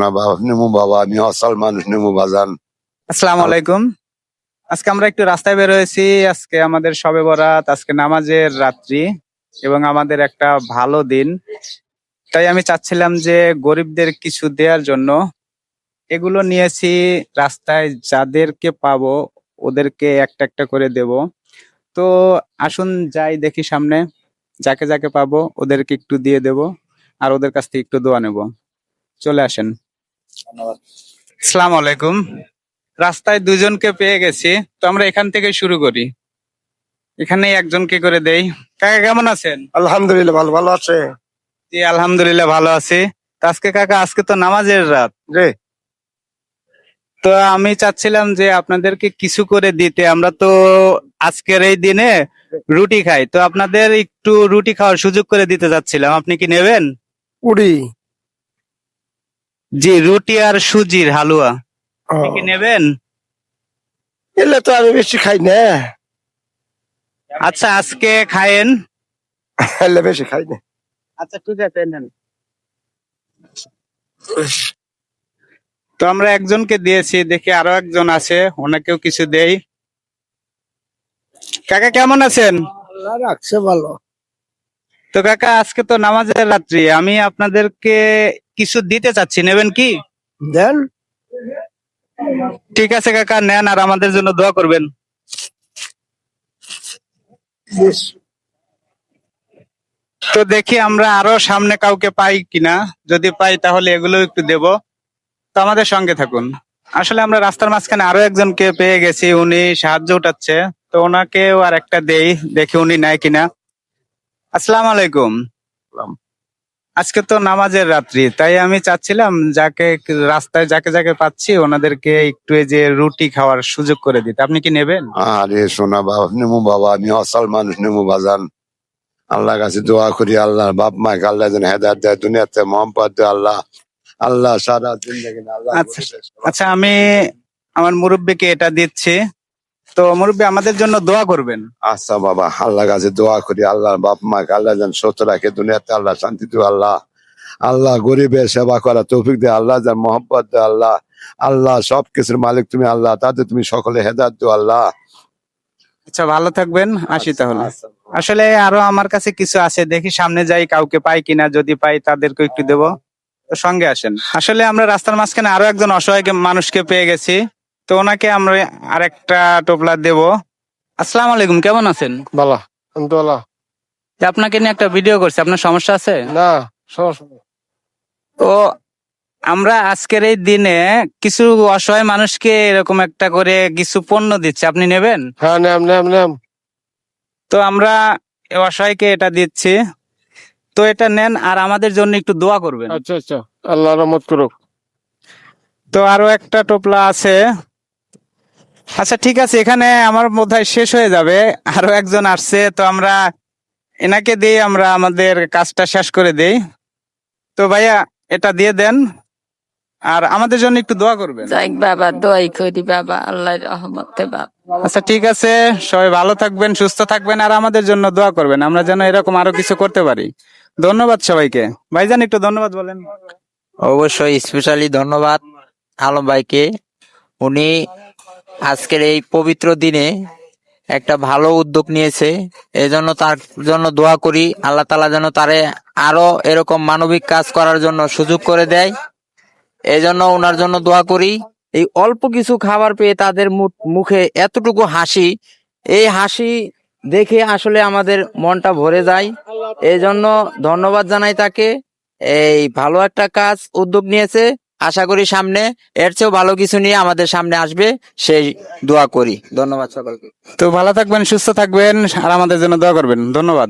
না বাবা নেমু বাবা, আমি অসল মানুষ নেমু বাজান। আসসালামু আলাইকুম। আজকে আমরা একটু রাস্তায় বের হয়েছি। আজকে আমাদের শবে বরাত, আজকে নামাজের রাত্রি এবং আমাদের একটা ভালো দিন। তাই আমি চাচ্ছিলাম যে গরিবদের কিছু দেওয়ার জন্য এগুলো নিয়েছি। রাস্তায় যাদেরকে পাবো ওদেরকে একটা একটা করে দেব। তো আসুন যাই দেখি সামনে, যাকে যাকে পাবো ওদেরকে একটু দিয়ে দেব আর ওদের কাছ থেকে একটু দোয়া নেব। চলে আসেন। আসসালামু আলাইকুম। রাস্তায় দুজনকে পেয়ে গেছি, তো আমরা এখান থেকে শুরু করি। এখানে একজনকে করে দেই। কাকা কেমন আছেন? আলহামদুলিল্লাহ, ভালো ভালো আছে জি আলহামদুলিল্লাহ ভালো আছি। তো আজকে কাকা, আজকে তো নামাজের রাত, রে। তো আমি চাচ্ছিলাম যে আপনাদেরকে কিছু করে দিতে। আমরা তো আজকের এই দিনে রুটি খাই, তো আপনাদের একটু রুটি খাওয়ার সুযোগ করে দিতে চাচ্ছিলাম। আপনি কি নেবেন? উড়ি জি, রুটি আর সুজির হালুয়া। আপনি কি নেবেন? এলে তো আমি বেশি খাই না, আচ্ছা আজকে খায়েন। এলে বেশি খাই না। আচ্ছা ঠিক আছে, নেন। তো আমরা একজনকে দিয়েছি, দেখি আরো একজন আছে, ওনাকেও কিছু দেই। কাকা কেমন আছেন? আল্লাহ রাখছে ভালো। তো কাকা আজকে তো নামাজের রাত্রি, আমি আপনাদেরকে কিছু দিতে চাচ্ছি, নেবেন কি? দেন। ঠিক আছে কাকা, নেন আর আমাদের জন্য দোয়া করবেন। তো দেখি আমরা আরো সামনে কাউকে পাই কিনা, যদি পাই তাহলে এগুলো একটু দেব। তো আমাদের সঙ্গে থাকুন। আসলে আমরা রাস্তার মাঝখানে আরো একজনকে পেয়ে গেছি, উনি সাহায্য উঠাচ্ছে, তো ওনাকেও আর একটা দেই, দেখি উনি নেয় কিনা। আসসালামু আলাইকুম। আজকে তো নামাজের রাত্রি, তাই আমি চাচ্ছিলাম যাকে রাস্তায় যাকে যাকে পাচ্ছি ওনাদেরকে একটু এই যে রুটি খাওয়ার সুযোগ করে দিতে। আপনি কি নেবেন? আরে সোনা বাবা নেমু বাবা, আমি অসল মানুষ নেমু বাজান। আল্লাহর কাছে দোয়া করি, আল্লাহ বাপ মাকে আল্লাহ যেন হেদায়েত দেয়, দুনিয়াতে মোহাম্মত দেয় আল্লাহ। আল্লাহ সারা জিন্দগি আল্লাহ। আচ্ছা আচ্ছা, আমি আমার মুরব্বিকে এটা দিচ্ছি। তো মুরব্বি আমাদের জন্য দোয়া করবেন। আচ্ছা বাবা, আল্লাহর কাছে দোয়া করি, আল্লাহ বাপ মাকে আল্লাহ যেন সুস্থ রাখে, দুনিয়াতে আল্লাহ শান্তি দেয় আল্লাহ। আল্লাহ গরিবের সেবা করা তৌফিক দেয় আল্লাহ, যেন মোহাম্মত দেয় আল্লাহ। আল্লাহ সবকিছুর মালিক তুমি আল্লাহ, তাতে তুমি সকলে হেদায়েত দাও আল্লাহ। আচ্ছা ভালো থাকবেন, আসি তাহলে। আসলে আরো আমার কাছে কিছু আছে, দেখি সামনে যাই কাউকে পাই কিনা, যদি পাই তাদেরকে একটু দেব। তো সঙ্গে আসেন। আসলে আমরা রাস্তার মাঝখানে আরো একজন অসহায় মানুষকে পেয়ে গেছি, তো ওনাকে আমরা আরেকটা টোপলা দেব। আসসালামু আলাইকুম, কেমন আছেন? বালা আলহামদুলিল্লাহ। যে আপনাকে নিয়ে একটা ভিডিও করছি, আপনার সমস্যা আছে? না সমস্যা নেই। তো আমরা আজকের এই দিনে কিছু অসহায় মানুষকে এরকম একটা করে কিছু পণ্য দিচ্ছি, আপনি নেবেন? হ্যাঁ নেম নেম নেম। তো আমরা এই অসহায়কে এটা দিচ্ছি, তো এটা নেন আর আমাদের জন্য একটু দোয়া করবেন। আচ্ছা আচ্ছা, আল্লাহ রহমত করুক। তো আরো একটা টোপলা আছে। আচ্ছা ঠিক আছে, এখানে আমার বোধহয় শেষ হয়ে যাবে। আরো একজন আসছে, তো আমরা এনাকে দিই, আমরা আমাদের কাজটা শেষ করে দেই। তো ভাইয়া এটা দিয়ে দেন আর আমাদের জন্য একটু দোয়া করবেন। যাই বাবা, দোয়াই করি বাবা, আল্লাহর রহমতে বাবা। আচ্ছা ঠিক আছে, সবাই ভালো থাকবেন, সুস্থ থাকবেন আর আমাদের জন্য দোয়া করবেন, আমরা যেন এরকম আরো কিছু করতে পারি। ধন্যবাদ সবাইকে। ভাইজান একটু ধন্যবাদ বলেন। অবশ্যই স্পেশালি ধন্যবাদ আলম ভাইকে। উনি আজকের এই পবিত্র দিনে একটা ভালো উদ্যোগ নিয়েছে, এজন্য তার জন্য দোয়া করি। আল্লাহ তাআলা যেন তারে আরো এরকম মানবিক কাজ করার জন্য সুযোগ করে দেয়, এই জন্য ওনার জন্য দোয়া করি। এই অল্প কিছু খাবার পেয়ে তাদের মুখে এতটুকু হাসি, এই হাসি দেখে আসলে আমাদের মনটা ভরে যায়। এই জন্য ধন্যবাদ জানাই তাকে। এই ভালো একটা কাজ উদ্যোগ নিয়েছে, আশা করি সামনে এর চেয়েও ভালো কিছু নিয়ে আমাদের সামনে আসবে, সেই দোয়া করি। ধন্যবাদ সকলকে। তো ভালো থাকবেন, সুস্থ থাকবেন আর আমাদের জন্য দোয়া করবেন। ধন্যবাদ।